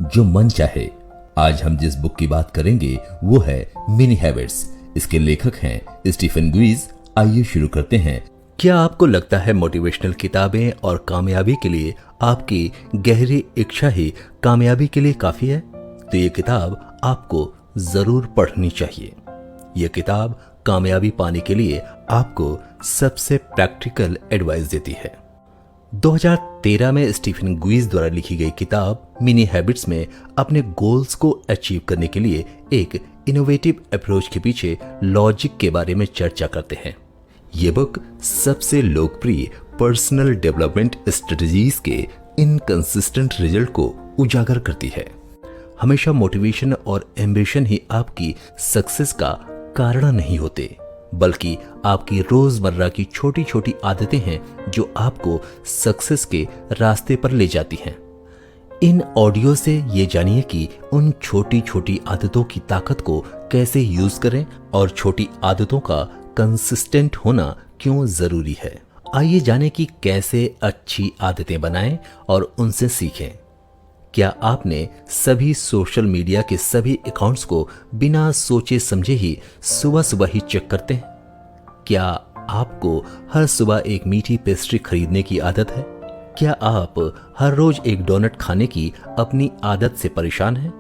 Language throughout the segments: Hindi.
जो मन चाहे। आज हम जिस बुक की बात करेंगे वो है मिनी हैबिट्स। इसके लेखक हैं स्टीफन गुइज। आइए शुरू करते हैं। क्या आपको लगता है मोटिवेशनल किताबें और कामयाबी के लिए आपकी गहरी इच्छा ही कामयाबी के लिए काफी है? तो ये किताब आपको जरूर पढ़नी चाहिए। यह किताब कामयाबी पाने के लिए आपको सबसे प्रैक्टिकल एडवाइस देती है। 2013 में स्टीफन गुइज द्वारा लिखी गई किताब मिनी हैबिट्स में अपने गोल्स को अचीव करने के लिए एक इनोवेटिव अप्रोच के पीछे लॉजिक के बारे में चर्चा करते हैं। ये बुक सबसे लोकप्रिय पर्सनल डेवलपमेंट स्ट्रेटजीज के इनकंसिस्टेंट रिजल्ट को उजागर करती है। हमेशा मोटिवेशन और एम्बिशन ही आपकी सक्सेस का कारण नहीं होते, बल्कि आपकी रोजमर्रा की छोटी छोटी आदतें हैं जो आपको सक्सेस के रास्ते पर ले जाती हैं। इन ऑडियो से ये जानिए कि उन छोटी छोटी आदतों की ताकत को कैसे यूज करें और छोटी आदतों का कंसिस्टेंट होना क्यों जरूरी है। आइए जानें कि कैसे अच्छी आदतें बनाएं और उनसे सीखें। क्या आपने सभी सोशल मीडिया के सभी अकाउंट्स को बिना सोचे समझे ही सुबह ही चेक करते हैं? क्या आपको हर सुबह एक मीठी पेस्ट्री खरीदने की आदत है? क्या आप हर रोज एक डोनट खाने की अपनी आदत से परेशान हैं?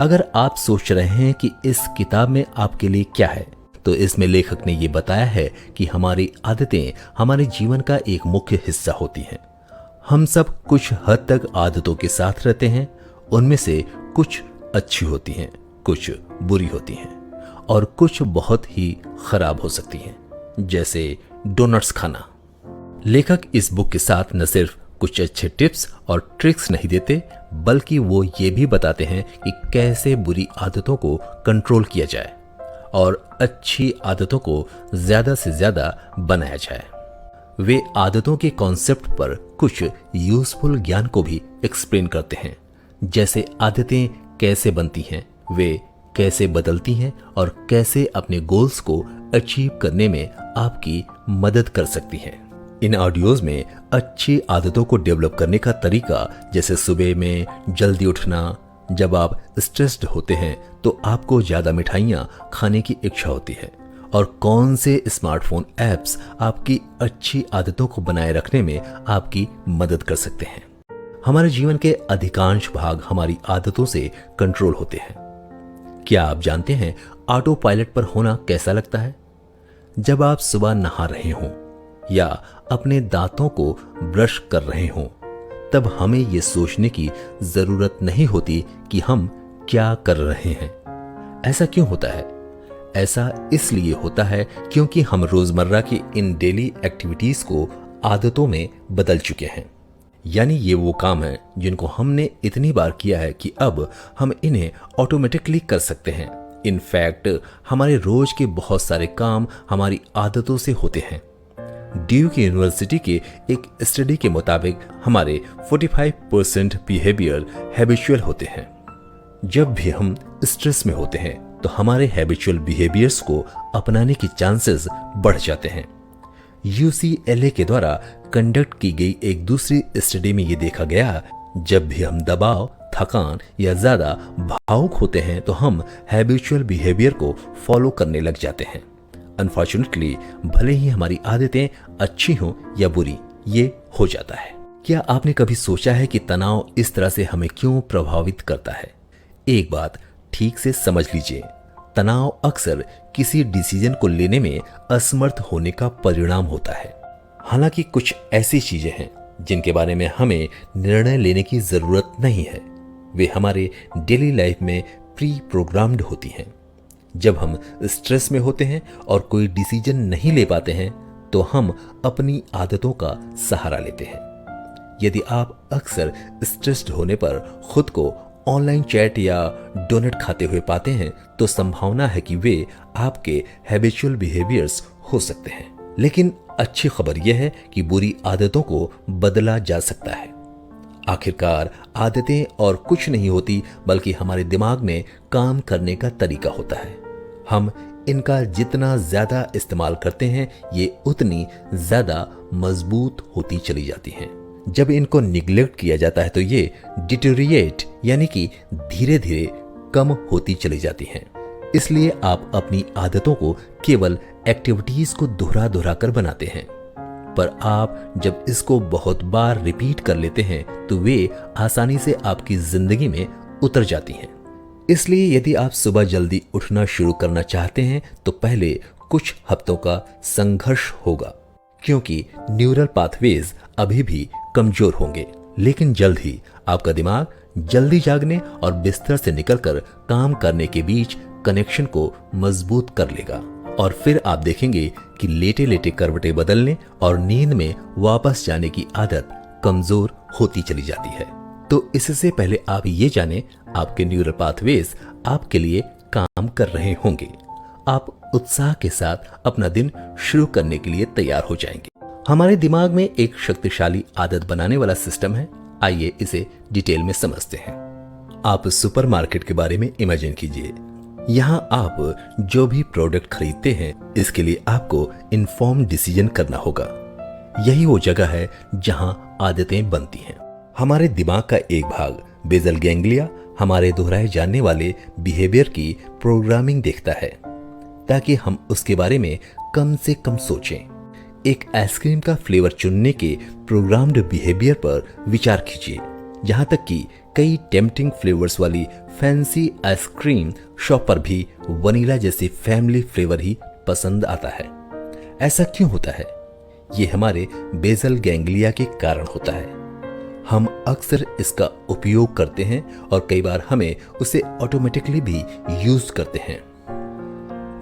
अगर आप सोच रहे हैं कि इस किताब में आपके लिए क्या है, तो इसमें लेखक ने ये बताया है कि हमारी आदतें हमारे जीवन का एक मुख्य हिस्सा होती हैं। हम सब कुछ हद तक आदतों के साथ रहते हैं। उनमें से कुछ अच्छी होती हैं, कुछ बुरी होती हैं और कुछ बहुत ही खराब हो सकती हैं, जैसे डोनट्स खाना। लेखक इस बुक के साथ न सिर्फ कुछ अच्छे टिप्स और ट्रिक्स नहीं देते, बल्कि वो ये भी बताते हैं कि कैसे बुरी आदतों को कंट्रोल किया जाए और अच्छी आदतों को ज्यादा से ज्यादा बनाया जाए। वे आदतों के कॉन्सेप्ट पर कुछ यूजफुल ज्ञान को भी एक्सप्लेन करते हैं, जैसे आदतें कैसे बनती हैं, वे कैसे बदलती हैं और कैसे अपने गोल्स को अचीव करने में आपकी मदद कर सकती हैं। इन ऑडियोज में अच्छी आदतों को डेवलप करने का तरीका, जैसे सुबह में जल्दी उठना। जब आप स्ट्रेस्ड होते हैं तो आपको ज्यादा मिठाइयाँ खाने की इच्छा होती है, और कौन से स्मार्टफोन ऐप्स आपकी अच्छी आदतों को बनाए रखने में आपकी मदद कर सकते हैं। हमारे जीवन के अधिकांश भाग हमारी आदतों से कंट्रोल होते हैं। क्या आप जानते हैं ऑटो पायलट पर होना कैसा लगता है? जब आप सुबह नहा रहे हों या अपने दांतों को ब्रश कर रहे हों, तब हमें यह सोचने की जरूरत नहीं होती कि हम क्या कर रहे हैं। ऐसा क्यों होता है? ऐसा इसलिए होता है क्योंकि हम रोजमर्रा की इन डेली एक्टिविटीज को आदतों में बदल चुके हैं। यानी ये वो काम है जिनको हमने इतनी बार किया है कि अब हम इन्हें ऑटोमेटिकली कर सकते हैं। इनफैक्ट हमारे रोज के बहुत सारे काम हमारी आदतों से होते हैं। ड्यूक यूनिवर्सिटी के एक स्टडी के मुताबिक हमारे 45% बिहेवियर हैबिचुअल होते हैं। जब भी हम स्ट्रेस में होते हैं तो हमारे हैबिचुअल बिहेवियर्स को अपनाने की चांसेस बढ़ जाते हैं। UCLA के द्वारा कंडक्ट की गई एक दूसरी स्टडी में यह देखा गया, जब भी हम दबाव, थकान या ज्यादा भावुक होते हैं तो हम हैबिचुअल बिहेवियर को फॉलो करने लग जाते हैं। अनफॉर्चुनेटली, भले ही हमारी आदतें अच्छी हों या बुरी, ये हो जाता है। क्या आपने कभी सोचा है कि तनाव इस तरह से हमें क्यों प्रभावित करता है? एक बात ठीक से समझ लीजिए, तनाव अक्सर किसी डिसीजन को लेने में असमर्थ होने का परिणाम होता है। हालांकि कुछ ऐसी चीजें हैं जिनके बारे में हमें निर्णय लेने की जरूरत नहीं है, वे हमारे डेली लाइफ में प्री प्रोग्राम्ड होती हैं। जब हम स्ट्रेस में होते हैं और कोई डिसीजन नहीं ले पाते हैं तो हम अपनी आदतों का सहारा लेते हैं। यदि आप अक्सर स्ट्रेस्ड होने पर खुद को ऑनलाइन चैट या डोनट खाते हुए पाते हैं तो संभावना है कि वे आपके हैबिचुअल बिहेवियर्स हो सकते हैं। लेकिन अच्छी खबर यह है कि बुरी आदतों को बदला जा सकता है। आखिरकार आदतें और कुछ नहीं होती, बल्कि हमारे दिमाग में काम करने का तरीका होता है। हम इनका जितना ज्यादा इस्तेमाल करते हैं, ये उतनी ज्यादा मजबूत होती चली जाती हैं। जब इनको निग्लेक्ट किया जाता है तो ये डिटेरिएट यानी कि धीरे धीरे कम होती चली जाती हैं। इसलिए आप अपनी आदतों को केवल एक्टिविटीज को दोहरा दोहरा कर बनाते हैं, पर आप जब इसको बहुत बार रिपीट कर लेते हैं तो वे आसानी से आपकी जिंदगी में उतर जाती हैं। इसलिए यदि आप सुबह जल्दी उठना शुरू करना चाहते हैं तो पहले कुछ हफ्तों का संघर्ष होगा, क्योंकि न्यूरल पाथवेज अभी भी कमजोर होंगे, लेकिन जल्द ही आपका दिमाग जल्दी जागने और बिस्तर से निकलकर काम करने के बीच कनेक्शन को मजबूत कर लेगा और फिर आप देखेंगे कि लेटे लेटे करवटें बदलने और नींद में वापस जाने की आदत कमजोर होती चली जाती है। तो इससे पहले आप ये जानें आपके न्यूरल पाथवेज आपके लिए काम कर रहे होंगे। आप उत्साह के साथ अपना दिन शुरू करने के लिए तैयार हो जाएंगे। हमारे दिमाग में एक शक्तिशाली आदत बनाने वाला सिस्टम है। आइए इसे डिटेल में समझते हैं। आप सुपरमार्केट के बारे में इमेजिन कीजिए। यहाँ आप जो भी प्रोडक्ट खरीदते हैं इसके लिए आपको इन्फॉर्म डिसीजन करना होगा। यही वो जगह है जहां आदतें बनती हैं। हमारे दिमाग का एक भाग बेसल गैंग्लिया हमारे दोहराए जाने वाले बिहेवियर की प्रोग्रामिंग देखता है ताकि हम उसके बारे में कम से कम सोचें। एक आइसक्रीम का फ्लेवर चुनने के प्रोग्राम्ड बिहेवियर पर विचार कीजिए। यहाँ तक कि कई टेम्पटिंग फ्लेवर्स वाली फैंसी आइसक्रीम शॉप पर भी वनीला जैसी फैमिली फ्लेवर ही पसंद आता है। ऐसा क्यों होता है? ये हमारे बेसल गैंग्लिया के कारण होता है। हम अक्सर इसका उपयोग करते हैं और कई बार हमें उसे ऑटोमेटिकली भी यूज करते हैं।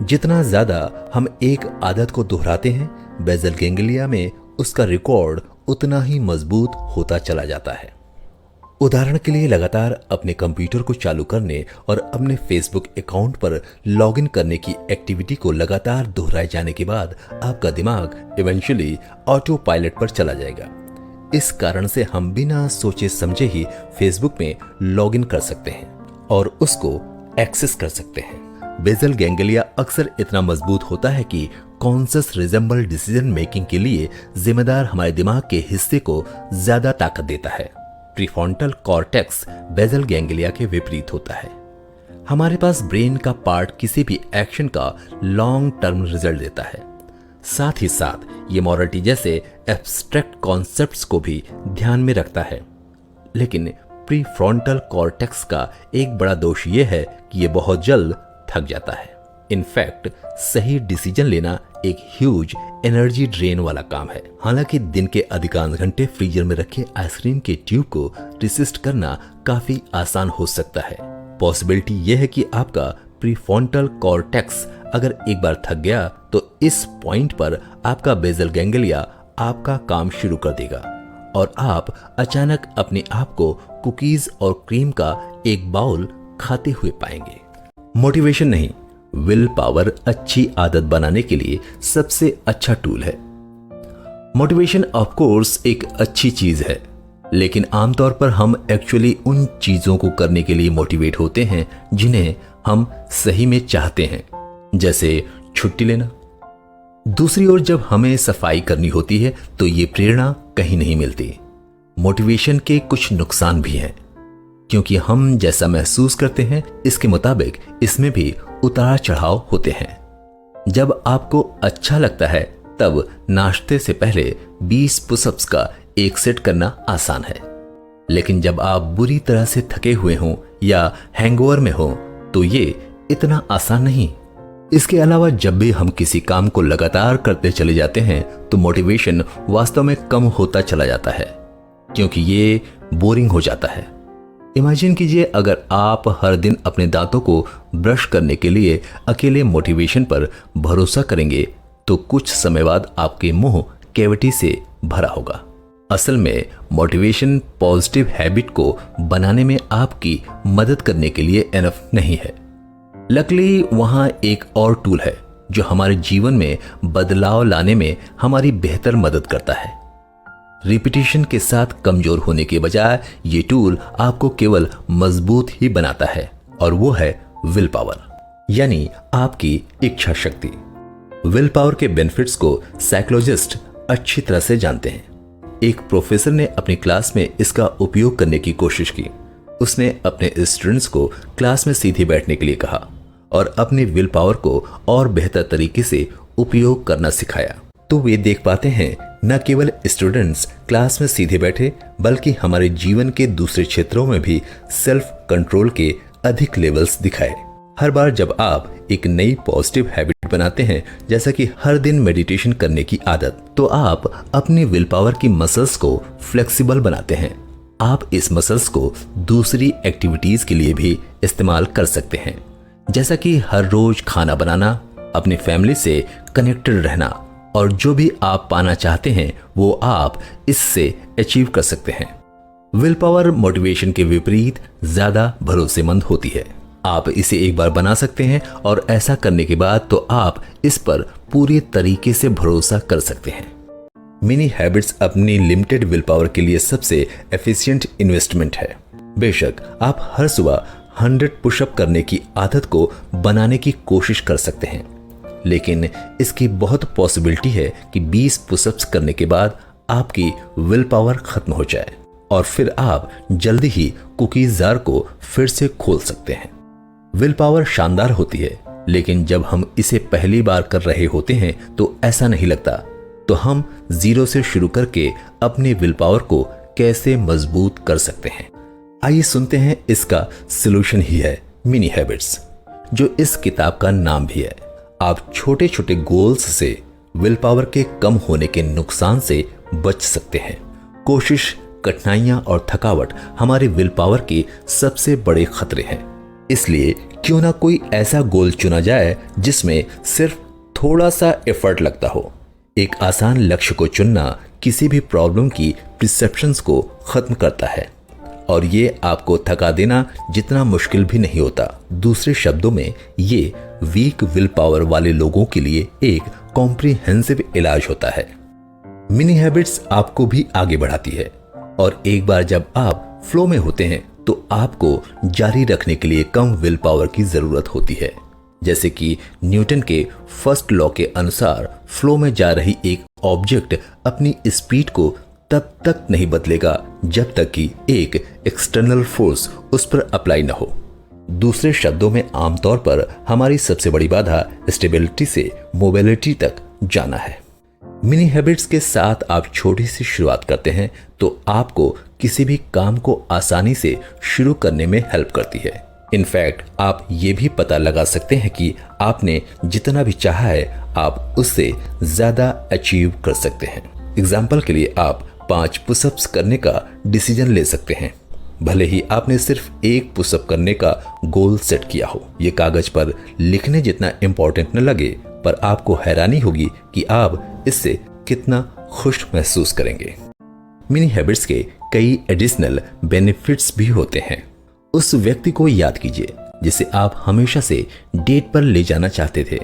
जितना ज्यादा हम एक आदत को दोहराते हैं, बेसल गैंग्लिया में उसका रिकॉर्ड उतना ही मजबूत होता चला जाता है। उदाहरण के लिए लगातार अपने कंप्यूटर को चालू करने और अपने फेसबुक अकाउंट पर लॉगिन करने की एक्टिविटी को लगातार दोहराए जाने के बाद आपका दिमाग इवेंचुअली ऑटो पायलट पर चला जाएगा। इस कारण से हम बिना सोचे समझे ही फेसबुक में लॉगिन कर सकते हैं और उसको एक्सेस कर सकते हैं। बेसल गैंग्लिया अक्सर इतना मजबूत होता है कि कॉन्शियस रिजेंबल डिसीजन मेकिंग के लिए जिम्मेदार हमारे दिमाग के हिस्से को ज्यादा ताकत देता है। प्रीफ्रंटल कॉर्टेक्स बेसल गैंग्लिया के विपरीत होता है। हमारे पास ब्रेन का पार्ट किसी भी एक्शन का लॉन्ग टर्म रिजल्ट देता है। साथ ही साथ ये मॉरलिटी जैसे एब्स्ट्रैक्ट कॉन्सेप्ट्स को भी ध्यान में रखता है। लेकिन प्रीफ्रंटल कॉर्टेक्स का एक बड़ा दोष ये है कि ये बहुत जल्द थक जाता है। इनफैक्ट सही डिसीजन लेना एक ह्यूज एनर्जी ड्रेन वाला काम है। हालांकि दिन के अधिकांश घंटे फ्रीजर में रखे आइसक्रीम के ट्यूब को रेसिस्ट करना काफी आसान हो सकता है। पॉसिबिलिटी यह है कि आपका प्रीफ्रंटल कॉर्टेक्स अगर एक बार थक गया तो इस पॉइंट पर आपका बेसल गैंग्लिया आपका काम शुरू कर देगा और आप अचानक अपने आप को कुकीज और क्रीम का एक बाउल खाते हुए पाएंगे। मोटिवेशन नहीं, विल पावर अच्छी आदत बनाने के लिए सबसे अच्छा टूल है। मोटिवेशन ऑफ कोर्स एक अच्छी चीज है, लेकिन आमतौर पर हम एक्चुअली उन चीजों को करने के लिए मोटिवेट होते हैं जिन्हें हम सही में चाहते हैं, जैसे छुट्टी लेना। दूसरी ओर जब हमें सफाई करनी होती है तो ये प्रेरणा कहीं नहीं मिलती। मोटिवेशन के कुछ नुकसान भी हैं, क्योंकि हम जैसा महसूस करते हैं इसके मुताबिक इसमें भी उतार चढ़ाव होते हैं। जब आपको अच्छा लगता है तब नाश्ते से पहले 20 पुशअप्स का एक सेट करना आसान है, लेकिन जब आप बुरी तरह से थके हुए हों या हैंगओवर में हो तो ये इतना आसान नहीं। इसके अलावा जब भी हम किसी काम को लगातार करते चले जाते हैं तो मोटिवेशन वास्तव में कम होता चला जाता है, क्योंकि ये बोरिंग हो जाता है। इमेजिन कीजिए अगर आप हर दिन अपने दांतों को ब्रश करने के लिए अकेले मोटिवेशन पर भरोसा करेंगे तो कुछ समय बाद आपके मुंह कैविटी से भरा होगा। असल में मोटिवेशन पॉजिटिव हैबिट को बनाने में आपकी मदद करने के लिए एनफ नहीं है। लकीली वहां एक और टूल है जो हमारे जीवन में बदलाव लाने में हमारी बेहतर मदद करता है। रिपीटिशन के साथ कमजोर होने के बजाय ये टूल आपको केवल मजबूत ही बनाता है, और वो है विल पावर, यानी आपकी इच्छा शक्ति। विल पावर के बेनिफिट्स को साइकोलॉजिस्ट अच्छी तरह से जानते हैं। एक प्रोफेसर ने अपनी क्लास में इसका उपयोग करने की कोशिश की। उसने अपने स्टूडेंट्स को क्लास में सीधे बैठने के लिए कहा और अपनी विल पावर को और बेहतर तरीके से उपयोग करना सिखाया। तो वे देख पाते हैं न केवल स्टूडेंट्स क्लास में सीधे बैठे बल्कि हमारे जीवन के दूसरे क्षेत्रों में भी सेल्फ कंट्रोल के अधिक लेवल्स दिखाए। हर बार जब आप एक नई पॉजिटिव हैबिट बनाते हैं, जैसा कि हर दिन मेडिटेशन करने की आदत, तो आप अपनी विल पावर की मसल्स को फ्लेक्सिबल बनाते हैं। आप इस मसल्स को दूसरी एक्टिविटीज के लिए भी इस्तेमाल कर सकते हैं, जैसा कि हर रोज खाना बनाना, अपनी फैमिली से कनेक्टेड रहना, और जो भी आप पाना चाहते हैं वो आप इससे अचीव कर सकते हैं। विल पावर मोटिवेशन के विपरीत ज्यादा भरोसेमंद होती है। आप इसे एक बार बना सकते हैं और ऐसा करने के बाद तो आप इस पर पूरी तरीके से भरोसा कर सकते हैं। मिनी हैबिट्स अपनी लिमिटेड विल पावर के लिए सबसे एफिशिएंट इन्वेस्टमेंट है। बेशक आप हर सुबह 100 पुशअप करने की आदत को बनाने की कोशिश कर सकते हैं, लेकिन इसकी बहुत पॉसिबिलिटी है कि 20 पुशअप्स करने के बाद आपकी विल पावर खत्म हो जाए और फिर आप जल्दी ही कुकीज जार को फिर से खोल सकते हैं। विल पावर शानदार होती है, लेकिन जब हम इसे पहली बार कर रहे होते हैं तो ऐसा नहीं लगता। तो हम जीरो से शुरू करके अपनी विल पावर को कैसे मजबूत कर सकते हैं, आइए सुनते हैं। इसका सलूशन ही है मिनी हैबिट्स, जो इस किताब का नाम भी है। आप छोटे छोटे गोल्स से विल पावर के कम होने के नुकसान से बच सकते हैं। कोशिश, कठिनाइयां और थकावट हमारे विल पावर के सबसे बड़े खतरे हैं। इसलिए क्यों ना कोई ऐसा गोल चुना जाए जिसमें सिर्फ थोड़ा सा एफर्ट लगता हो। एक आसान लक्ष्य को चुनना किसी भी प्रॉब्लम की परसेप्शंस को खत्म करता है और ये आपको थका देना जितना मुश्किल भी नहीं होता। दूसरे शब्दों में, ये वीक विल पावर वाले लोगों के लिए एक कॉम्प्रिहेंसिव इलाज होता है। मिनी हैबिट्स आपको भी आगे बढ़ाती है और एक बार जब आप फ्लो में होते हैं तो आपको जारी रखने के लिए कम विल पावर की जरूरत होती है। जैसे कि न्यूटन के फर्स्ट लॉ के अनुसार फ्लो में जा रही एक ऑब्जेक्ट अपनी स्पीड को तब तक नहीं बदलेगा जब तक कि एक एक्सटर्नल फोर्स उस पर अप्लाई न हो। दूसरे शब्दों में, आमतौर पर हमारी सबसे बड़ी बाधा स्टेबिलिटी से मोबिलिटी तक जाना है। मिनी हैबिट्स के साथ आप छोटी सी शुरुआत करते हैं तो आपको किसी भी काम को आसानी से शुरू करने में हेल्प करती है। इनफैक्ट आप ये भी पता लगा सकते हैं कि आपने जितना भी चाहा है आप उससे ज्यादा अचीव कर सकते हैं। एग्जाम्पल के लिए, आप 5 पुशअप्स करने का डिसीजन ले सकते हैं, भले ही आपने सिर्फ 1 पुशअप करने का गोल सेट किया हो। ये कागज पर लिखने जितना इंपॉर्टेंट न लगे, पर आपको हैरानी होगी कि आप इससे कितना खुश महसूस करेंगे। मिनी हैबिट्स के कई एडिशनल बेनिफिट्स भी होते हैं। उस व्यक्ति को याद कीजिए जिसे आप हमेशा से डेट पर ले जाना चाहते थे,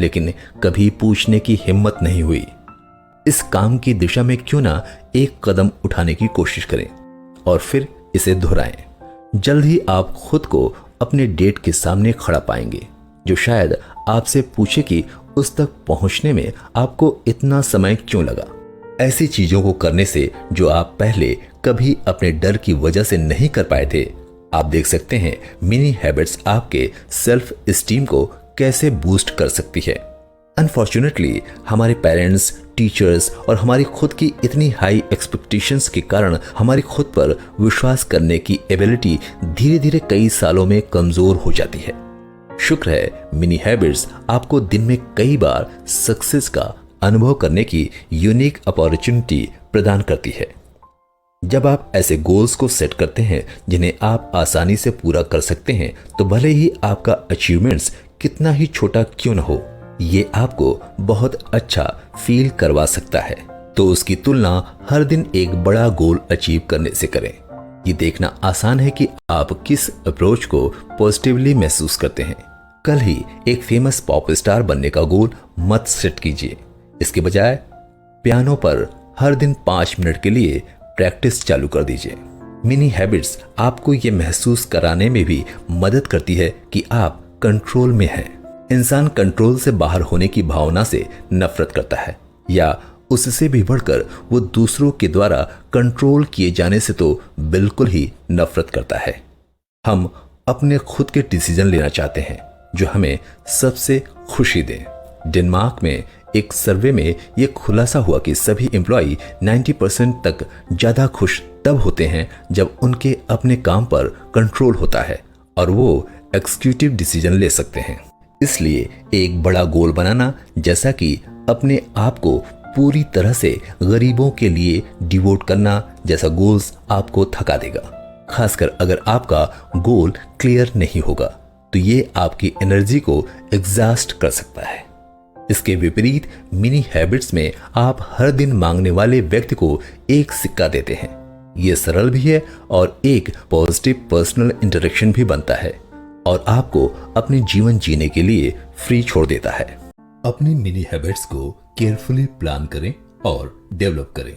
लेकिन कभी पूछने की हिम्मत नहीं हुई। इस काम की दिशा में क्यों ना एक कदम उठाने की कोशिश करें और फिर इसे दोहराएं। जल्द ही आप खुद को अपने डेट के सामने खड़ा पाएंगे, जो शायद आपसे पूछे कि उस तक पहुंचने में आपको इतना समय क्यों लगा। ऐसी चीजों को करने से जो आप पहले कभी अपने डर की वजह से नहीं कर पाए थे। आप देख सकते हैं मिनी हैबिट्स आपके सेल्फ एस्टीम को कैसे बूस्ट कर सकती है। अनफॉर्चुनेटली हमारे पेरेंट्स, टीचर्स और हमारी खुद की इतनी हाई एक्सपेक्टेशंस के कारण हमारी खुद पर विश्वास करने की एबिलिटी धीरे धीरे कई सालों में कमजोर हो जाती है। शुक्र है मिनी हैबिट्स आपको दिन में कई बार सक्सेस का अनुभव करने की यूनिक अपॉर्चुनिटी प्रदान करती है। जब आप ऐसे गोल्स को सेट करते हैं जिन्हें आप आसानी से पूरा कर सकते हैं, तो भले ही आपका अचीवमेंट्स कितना ही छोटा क्यों न हो, ये आपको बहुत अच्छा फील करवा सकता है। तो उसकी तुलना हर दिन एक बड़ा गोल अचीव करने से करें। ये देखना आसान है कि आप किस अप्रोच को पॉजिटिवली महसूस करते हैं। कल ही एक फेमस पॉप स्टार बनने का गोल मत सेट कीजिए। इसके बजाय पियानो पर हर दिन 5 मिनट के लिए प्रैक्टिस चालू कर दीजिए। मिनी हैबिट्स आपको ये महसूस कराने में भी मदद करती है कि आप कंट्रोल में हैं। इंसान कंट्रोल से बाहर होने की भावना से नफरत करता है या उससे भी बढ़कर वो दूसरों के द्वारा कंट्रोल किए जाने से तो बिल्कुल ही नफरत करता है। हम अपने खुद के डिसीजन लेना चाहते हैं जो हमें सबसे खुशी दें। डेनमार्क में एक सर्वे में यह खुलासा हुआ कि सभी एम्प्लॉय 90% तक ज्यादा खुश तब होते हैं जब उनके अपने काम पर कंट्रोल होता है और वो एग्जीक्यूटिव डिसीजन ले सकते हैं। इसलिए एक बड़ा गोल बनाना, जैसा कि अपने आप को पूरी तरह से गरीबों के लिए डिवोट करना जैसा गोल्स आपको थका देगा। खासकर अगर आपका गोल क्लियर नहीं होगा तो ये आपकी एनर्जी को एग्जॉस्ट कर सकता है। इसके विपरीत मिनी हैबिट्स में आप हर दिन मांगने वाले व्यक्ति को एक सिक्का देते हैं। ये सरल भी है और एक पॉजिटिव पर्सनल इंटरेक्शन भी बनता है और आपको अपने जीवन जीने के लिए फ्री छोड़ देता है। अपनी मिनी हैबिट्स को केयरफुली प्लान करें और डेवलप करें।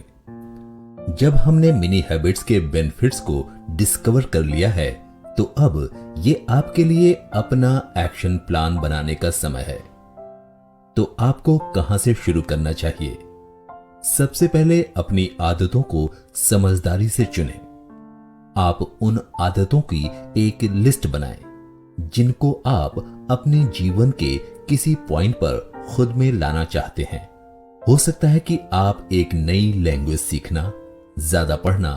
जब हमने मिनी हैबिट्स के बेनिफिट्स को डिस्कवर कर लिया है तो अब ये आपके लिए अपना एक्शन प्लान बनाने का समय है। तो आपको कहां से शुरू करना चाहिए? सबसे पहले अपनी आदतों को समझदारी से चुनें। आप उन आदतों की एक लिस्ट बनाएं जिनको आप अपने जीवन के किसी पॉइंट पर खुद में लाना चाहते हैं। हो सकता है कि आप एक नई लैंग्वेज सीखना, ज्यादा पढ़ना,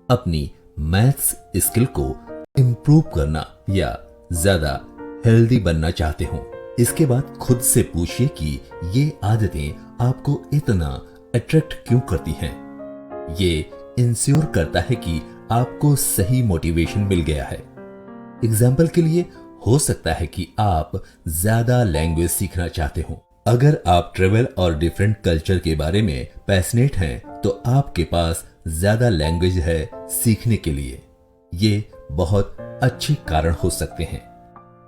अपनी मैथ्स स्किल को इंप्रूव करना या ज्यादा हेल्दी बनना चाहते हो। इसके बाद खुद से पूछिए कि ये आदतें आपको इतना अट्रैक्ट क्यों करती हैं। ये इंश्योर करता है कि आपको सही मोटिवेशन मिल गया है। एग्जाम्पल के लिए हो सकता है कि आप ज्यादा लैंग्वेज सीखना चाहते हो। अगर आप ट्रेवल और डिफरेंट कल्चर के बारे में पैशनेट हैं तो आपके पास ज्यादा लैंग्वेज है सीखने के लिए। ये बहुत अच्छे कारण हो सकते हैं।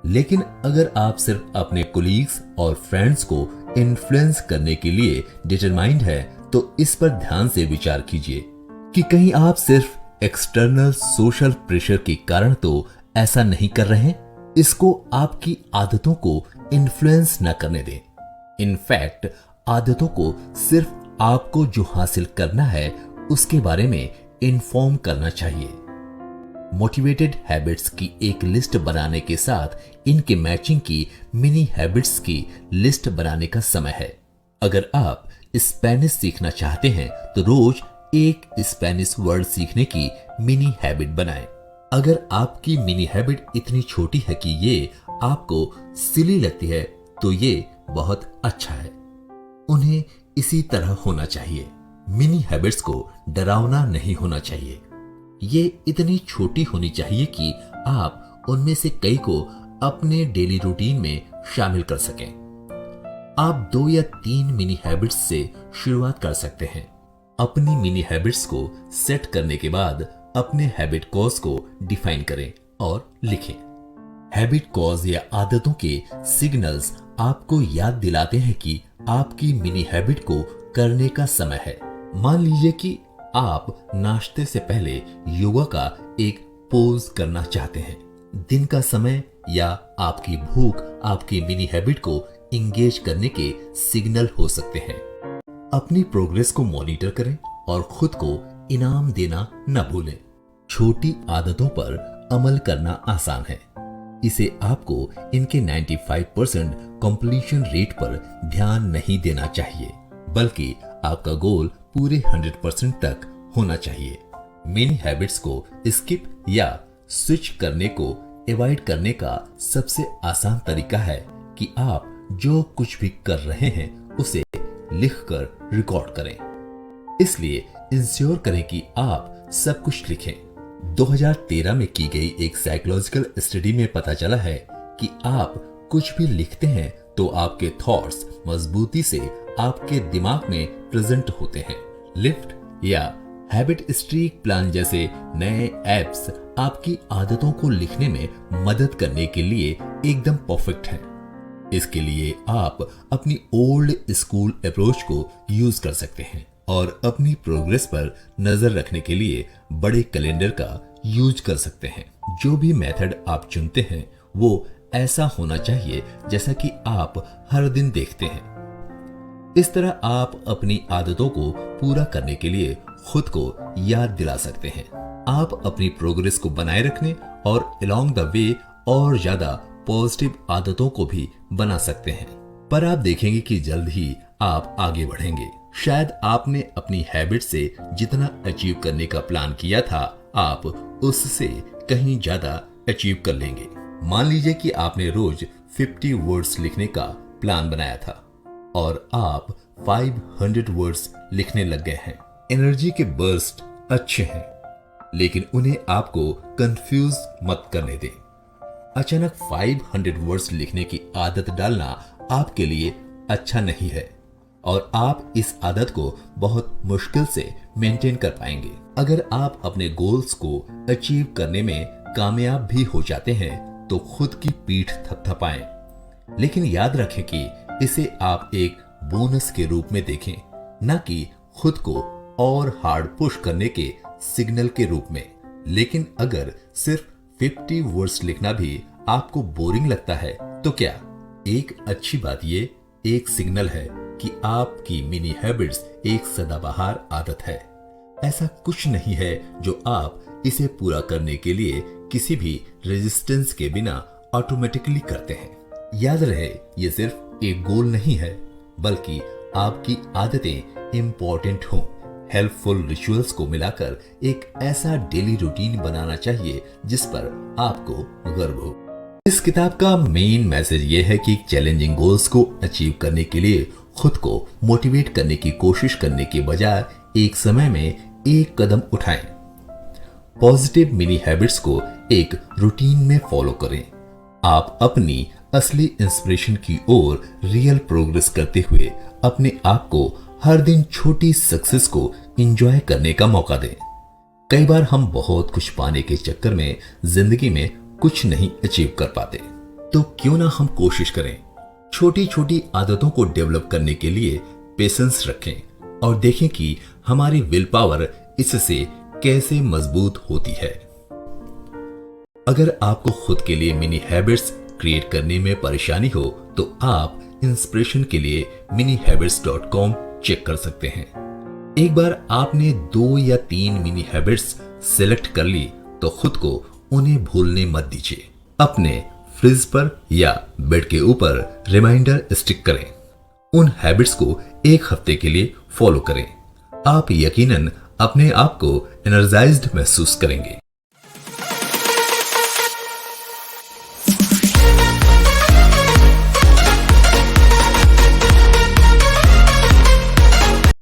लेकिन अगर आप सिर्फ अपने कोलीग्स और फ्रेंड्स को इन्फ्लुएंस करने के लिए डिटरमाइंड है तो इस पर ध्यान से विचार कीजिए कि कहीं आप सिर्फ एक्सटर्नल सोशल प्रेशर के कारण तो ऐसा नहीं कर रहे हैं। इसको आपकी आदतों को इन्फ्लुएंस न करने दें। इनफैक्ट आदतों को सिर्फ आपको जो हासिल करना है उसके बारे में इन्फॉर्म करना चाहिए। मोटिवेटेड हैबिट्स की एक लिस्ट बनाने के साथ इनके मैचिंग की मिनी हैबिट्स की लिस्ट बनाने का समय है। अगर आप स्पेनिश सीखना चाहते हैं तो रोज एक स्पेनिश वर्ड सीखने की मिनी हैबिट बनाएं। अगर आपकी मिनी हैबिट इतनी छोटी है कि ये आपको सिली लगती है तो ये बहुत अच्छा है। उन्हें इसी तरह होना चाहिए। मिनी हैबिट्स को डरावना नहीं होना चाहिए। ये इतनी छोटी होनी चाहिए कि आप उनमें से कई को अपने डेली रूटीन में शामिल कर सकें। आप 2 या 3 मिनी हैबिट्स से शुरुआत कर सकते हैं। अपनी मिनी हैबिट्स को सेट करने के बाद अपने हैबिट कॉज को डिफाइन करें और लिखें। हैबिट कॉज या आदतों के सिग्नल्स आपको याद दिलाते हैं कि आपकी मिनी हैबिट को करने का समय है। मान लीजिए कि आप नाश्ते से पहले योगा का एक पोज करना चाहते हैं। दिन का समय या आपकी भूख आपकी मिनी हैबिट को इंगेज करने के सिग्नल हो सकते हैं। अपनी प्रोग्रेस को मॉनिटर करें और खुद को इनाम देना न भूलें। छोटी आदतों पर अमल करना आसान है। इसे आपको इनके 95% कंप्लीशन रेट पर ध्यान नहीं देना चाहिए, बल्कि आपका गोल पूरे 100% तक होना चाहिए। मिनी हैबिट्स को स्किप या स्विच करने को अवॉइड करने का सबसे आसान तरीका है कि आप जो कुछ भी कर रहे हैं उसे लिखकर रिकॉर्ड करें। इसलिए इंश्योर करें कि आप सब कुछ लिखें। 2013 में की गई एक साइकोलॉजिकल स्टडी में पता चला है कि आप कुछ भी लिखते हैं तो आपके थॉट्स मजबूती से आपके दिमाग में प्रेजेंट होते हैं। लिफ्ट या हैबिट स्ट्रीक प्लान जैसे नए ऐप्स आपकी आदतों को लिखने में मदद करने के लिए एकदम परफेक्ट हैं। इसके लिए आप अपनी ओल्ड स्कूल अप्रोच को यूज कर सकते हैं और अपनी प्रोग्रेस पर नजर रखने के लिए बड़े कैलेंडर का यूज कर सकते हैं। जो भी मेथड आप चुनते हैं वो ऐसा होना चाहिए जैसा कि आप हर दिन देखते हैं। इस तरह आप अपनी आदतों को पूरा करने के लिए खुद को याद दिला सकते हैं। आप अपनी प्रोग्रेस को बनाए रखने और अलोंग द वे और ज्यादा पॉजिटिव आदतों को भी बना सकते हैं। पर आप देखेंगे कि जल्द ही आप आगे बढ़ेंगे। शायद आपने अपनी हैबिट से जितना अचीव करने का प्लान किया था, आप उससे कहीं ज्यादा अचीव कर लेंगे। मान लीजिए कि आपने रोज 50 वर्ड्स लिखने का प्लान बनाया था और आप 500 वर्ड्स लिखने लग गए हैं। एनर्जी के बर्स्ट अच्छे हैं, लेकिन उन्हें आपको कंफ्यूज मत करने दें। अचानक 500 वर्ड्स लिखने की आदत डालना आपके लिए अच्छा नहीं है और आप इस आदत को बहुत मुश्किल से मेंटेन कर पाएंगे। अगर आप अपने गोल्स को अचीव करने में कामयाब भी हो जाते हैं तो खुद की पीठ थपथपाएं, लेकिन याद रखें कि इसे आप एक बोनस के रूप में देखें, न कि खुद को और हार्ड पुश करने के सिग्नल के रूप में। लेकिन अगर सिर्फ 50 वर्ड्स लिखना भी आपको बोरिंग लगता है तो क्या? एक अच्छी बात ये एक सिग्नल है कि आपकी मिनी हैबिट्स एक सदाबहार आदत है। ऐसा कुछ नहीं है जो आप इसे पूरा करने के लिए किसी भी रेजिस्टेंस के बिना ऑटोमेटिकली करते हैं। याद रहे, ये सिर्फ एक गोल नहीं है, बल्कि आपकी आदतें इंपॉर्टेंट हों। हेल्पफुल रिचुअल्स को मिलाकर एक ऐसा डेली रूटीन बनाना चाहिए जिस पर आपको गर्व हो। इस किताब का मेन मैसेज ये है कि चैलेंजिंग गोल्स को अचीव करने के लिए खुद को मोटिवेट करने की कोशिश करने के बजाय एक समय में एक कदम उठाएं। पॉजिटिव मिनी हैबिट्स को एक रूटीन में फॉलो करें। आप अपनी असली इंस्पिरेशन की ओर रियल प्रोग्रेस करते हुए अपने आप को हर दिन छोटी सक्सेस को एंजॉय करने का मौका दें। कई बार हम बहुत कुछ पाने के चक्कर में जिंदगी में कुछ नहीं अचीव कर पाते, तो क्यों ना हम कोशिश करें। छोटी छोटी आदतों को डेवलप करने के लिए पेशेंस रखें और देखें कि हमारी विल पावर इससे कैसे मजबूत होती है। अगर आपको खुद के लिए मिनी हैबिट्स क्रिएट करने में परेशानी हो तो आप इंस्पिरेशन के लिए minihabits.com चेक कर सकते हैं। एक बार आपने 2 या 3 मिनी हैबिट्स सिलेक्ट कर ली तो खुद को उन्हें भूलने मत दीजिए। अपने फ्रिज पर या बेड के ऊपर रिमाइंडर स्टिक करें। उन हैबिट्स को एक हफ्ते के लिए फॉलो करें। आप यकीनन अपने आप को एनर्जाइज्ड महसूस करेंगे।